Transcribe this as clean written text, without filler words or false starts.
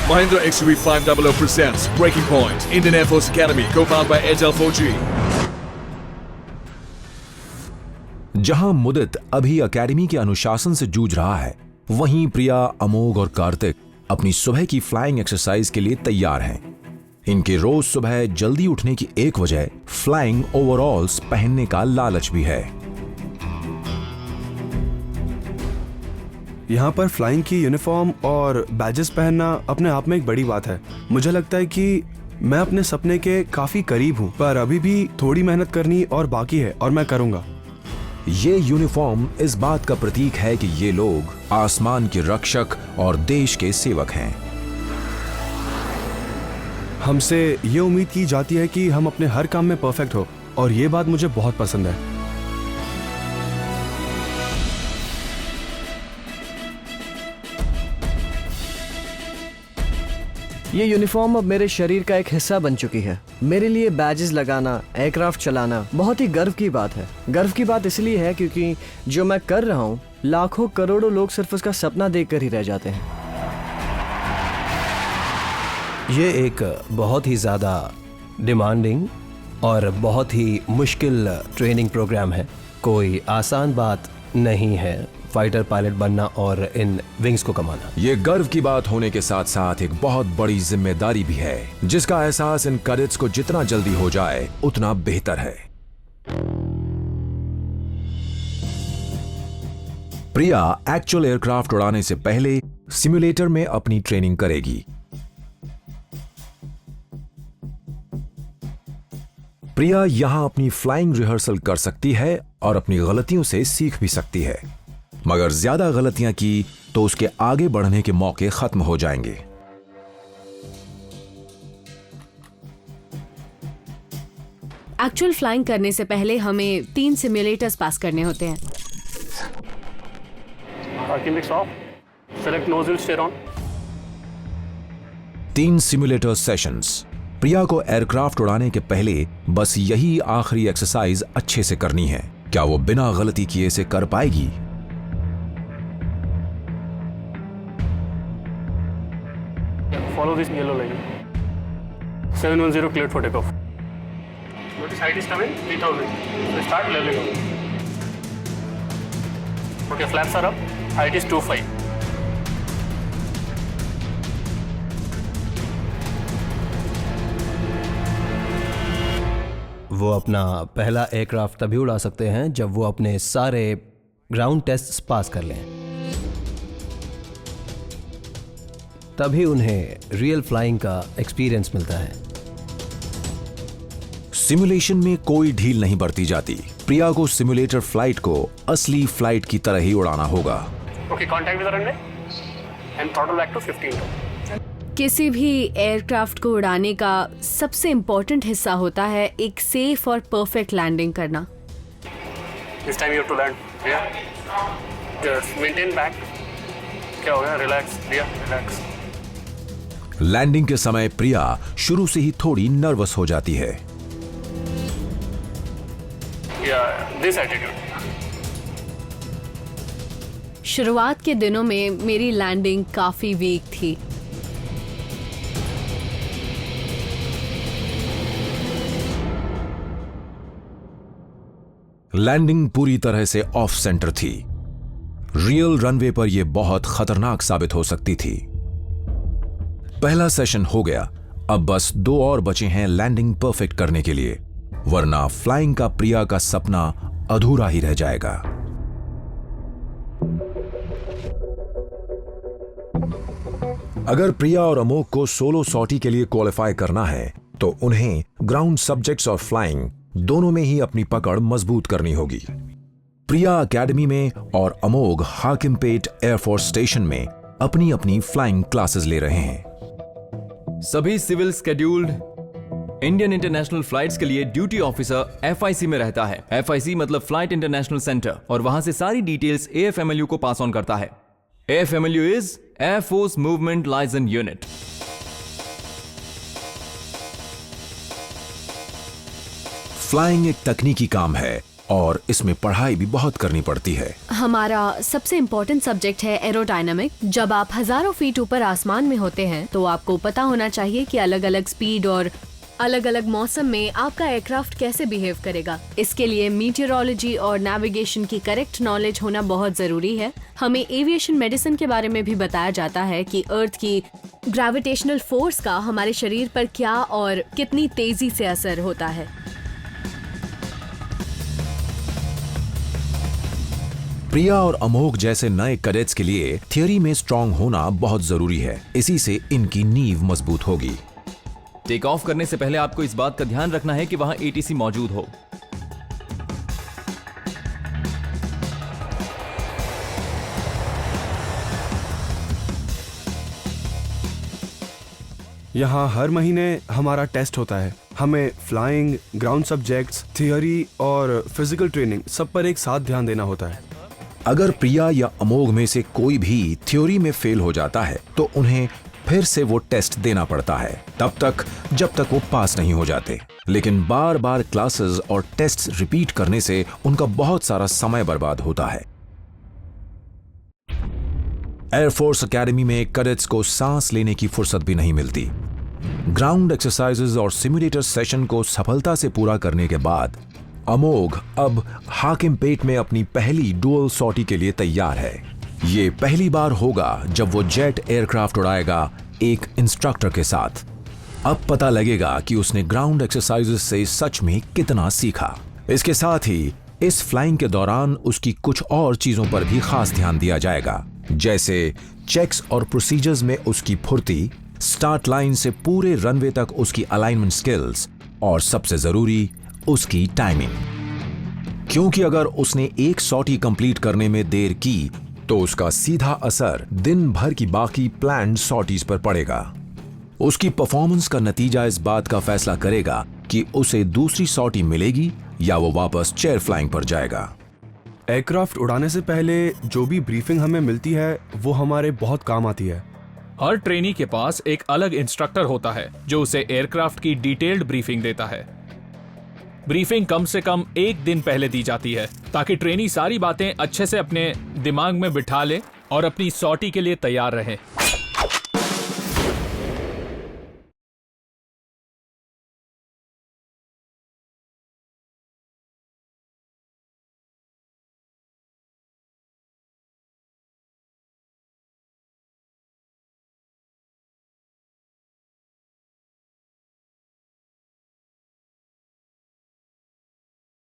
Mahindra XUV 500 presents Breaking Point, Indian Air Force Academy, co-powered by Airtel 4G. जहां मुदित अभी academy के अनुशासन से जूझ रहा है, वहीं प्रिया, अमोघ और कार्तिक अपनी सुबह की फ्लाइंग एक्सरसाइज के लिए तैयार हैं। इनके रोज सुबह जल्दी उठने की एक वजह फ्लाइंग ओवरऑल्स पहनने का लालच भी है। यहाँ पर फ्लाइंग की यूनिफॉर्म और बैजेस पहनना अपने आप में एक बड़ी बात है। मुझे लगता है कि मैं अपने सपने के काफी करीब हूँ, पर अभी भी थोड़ी मेहनत करनी और बाकी है, और मैं करूँगा। ये यूनिफॉर्म इस बात का प्रतीक है कि ये लोग आसमान के रक्षक और देश के सेवक हैं। हमसे ये उम्मीद की जाती है कि हम अपने हर काम में परफेक्ट हो, और ये बात मुझे बहुत पसंद है। ये यूनिफॉर्म अब मेरे शरीर का एक हिस्सा बन चुकी है। मेरे लिए बैजेस लगाना, एयरक्राफ्ट चलाना बहुत ही गर्व की बात है। गर्व की बात इसलिए है क्योंकि जो मैं कर रहा हूँ, लाखों करोड़ों लोग सिर्फ उसका सपना देखकर ही रह जाते हैं। ये एक बहुत ही ज़्यादा डिमांडिंग और बहुत ही मुश्किल ट्रेनिंग प्रोग्राम है। कोई आसान बात नहीं है फाइटर पायलट बनना और इन विंग्स को कमाना। ये गर्व की बात होने के साथ साथ एक बहुत बड़ी जिम्मेदारी भी है, जिसका एहसास इन कैडेट्स को जितना जल्दी हो जाए उतना बेहतर है। प्रिया एक्चुअल एयरक्राफ्ट उड़ाने से पहले सिमुलेटर में अपनी ट्रेनिंग करेगी। प्रिया यहां अपनी फ्लाइंग रिहर्सल कर सकती है और अपनी गलतियों से सीख भी सकती है, मगर ज्यादा गलतियां की तो उसके आगे बढ़ने के मौके खत्म हो जाएंगे। एक्चुअल फ्लाइंग करने से पहले हमें 3 सिमुलेटर्स पास करने होते हैं। Select nozzle, steer on. 3 simulator sessions. Priya को एयरक्राफ्ट उड़ाने के पहले बस यही आखिरी एक्सरसाइज अच्छे से करनी है। क्या वो बिना गलती किए इसे कर पाएगी? Follow this yellow line. 710 cleared for takeoff. Notice height is coming 3000. So start leveling up. Okay, flaps are up. Height is 25. वो अपना पहला एयरक्राफ्ट तभी उड़ा सकते हैं जब वो अपने सारे ग्राउंड टेस्ट्स पास कर लें। तभी उन्हें रियल फ्लाइंग का एक्सपीरियंस मिलता है। सिमुलेशन में कोई ढील नहीं बरती जाती। प्रिया को सिमुलेटर फ्लाइट को असली फ्लाइट की तरह ही उड़ाना होगा। Okay, contact with the runway and throttle back to 15. किसी भी एयरक्राफ्ट को उड़ाने का सबसे इम्पोर्टेंट हिस्सा होता है एक सेफ और परफेक्ट लैंडिंग करना। This time you have to land. Yeah. Just maintain back. क्या हो गया? Relax. Yeah, relax. लैंडिंग के समय प्रिया शुरू से ही थोड़ी नर्वस हो जाती है। Yeah, this attitude. शुरुआत के दिनों में मेरी लैंडिंग काफी वीक थी। लैंडिंग पूरी तरह से ऑफ सेंटर थी। रियल रनवे पर यह बहुत खतरनाक साबित हो सकती थी। पहला सेशन हो गया, अब बस 2 और बचे हैं लैंडिंग परफेक्ट करने के लिए, वरना फ्लाइंग का प्रिया का सपना अधूरा ही रह जाएगा। अगर प्रिया और अमोघ को सोलो सॉर्टी के लिए क्वालिफाई करना है तो उन्हें ग्राउंड सब्जेक्ट्स और फ्लाइंग दोनों में ही अपनी पकड़ मजबूत करनी होगी। प्रिया एकेडमी में और अमोघ हाकिमपेट एयरफोर्स स्टेशन में अपनी अपनी फ्लाइंग क्लासेस ले रहे हैं। सभी civil scheduled Indian international flights के लिए ड्यूटी ऑफिसर एफआईसी में रहता है। एफआईसी मतलब फ्लाइट इंटरनेशनल सेंटर, और वहां से सारी डिटेल्स एएफएमएलयू को पास ऑन करता है। AFMLU is air force movement liaison unit. Flying एक तकनीकी काम है और इसमें पढ़ाई भी बहुत करनी पड़ती है। हमारा सबसे इम्पोर्टेंट सब्जेक्ट है एरोडायनामिक। जब आप हजारों फीट ऊपर आसमान में होते हैं तो आपको पता होना चाहिए कि अलग अलग स्पीड और अलग अलग मौसम में आपका एयरक्राफ्ट कैसे बिहेव करेगा। इसके लिए मीटियोरोलॉजी और नेविगेशन की करेक्ट नॉलेज होना बहुत जरूरी है। हमें एविएशन मेडिसिन के बारे में भी बताया जाता है कि अर्थ की ग्रेविटेशनल फोर्स का हमारे शरीर पर क्या और कितनी तेजी से असर होता है। प्रिया और अमोघ जैसे नए कैडेट्स के लिए थियरी में स्ट्रांग होना बहुत जरूरी है। इसी से इनकी नींव मजबूत होगी। टेक ऑफ करने से पहले आपको इस बात का ध्यान रखना है कि वहां एटीसी मौजूद हो। यहाँ हर महीने हमारा टेस्ट होता है। हमें फ्लाइंग, ग्राउंड सब्जेक्ट्स, थियरी और फिजिकल ट्रेनिंग सब पर एक साथ ध्यान देना होता है। अगर प्रिया या अमोघ में से कोई भी थ्योरी में फेल हो जाता है तो उन्हें फिर से वो टेस्ट देना पड़ता है, तब तक जब तक वो पास नहीं हो जाते। लेकिन बार बार क्लासेस और टेस्ट्स रिपीट करने से उनका बहुत सारा समय बर्बाद होता है। एयरफोर्स एकेडमी में कैडेट्स को सांस लेने की फुर्सत भी नहीं मिलती। ग्राउंड एक्सरसाइजेज और सिमुलेटर सेशन को सफलता से पूरा करने के बाद अमोघ अब हाकिमपेट में अपनी पहली डुअल सॉर्टी के लिए तैयार है। ये पहली बार होगा जब वो जेट एयरक्राफ्ट उड़ाएगा एक इंस्ट्रक्टर के साथ। अब पता लगेगा कि उसने ग्राउंड एक्सरसाइजेस से सच में कितना सीखा। इसके साथ ही इस फ्लाइंग के दौरान उसकी कुछ और चीजों पर भी खास ध्यान दिया जाएगा, जैसे चेक्स और प्रोसीजर्स में उसकी फुर्ती, स्टार्ट लाइन से पूरे रनवे तक उसकी अलाइनमेंट स्किल्स और सबसे जरूरी उसकी टाइमिंग। क्योंकि अगर उसने एक सॉर्टी कंप्लीट करने में देर की तो उसका सीधा असर दिन भर की बाकी प्लान्ड सॉर्टीज पर पड़ेगा। उसकी परफॉर्मेंस का नतीजा इस बात का फैसला करेगा कि उसे दूसरी सॉर्टी मिलेगी या वो वापस चेयर फ्लाइंग पर जाएगा। एयरक्राफ्ट उड़ाने से पहले जो भी ब्रीफिंग हमें मिलती है वो हमारे बहुत काम आती है। हर ट्रेनी के पास एक अलग इंस्ट्रक्टर होता है जो उसे एयरक्राफ्ट की डिटेल्ड ब्रीफिंग देता है। ब्रीफिंग कम से कम एक दिन पहले दी जाती है ताकि ट्रेनी सारी बातें अच्छे से अपने दिमाग में बिठा ले और अपनी सॉर्टी के लिए तैयार रहे।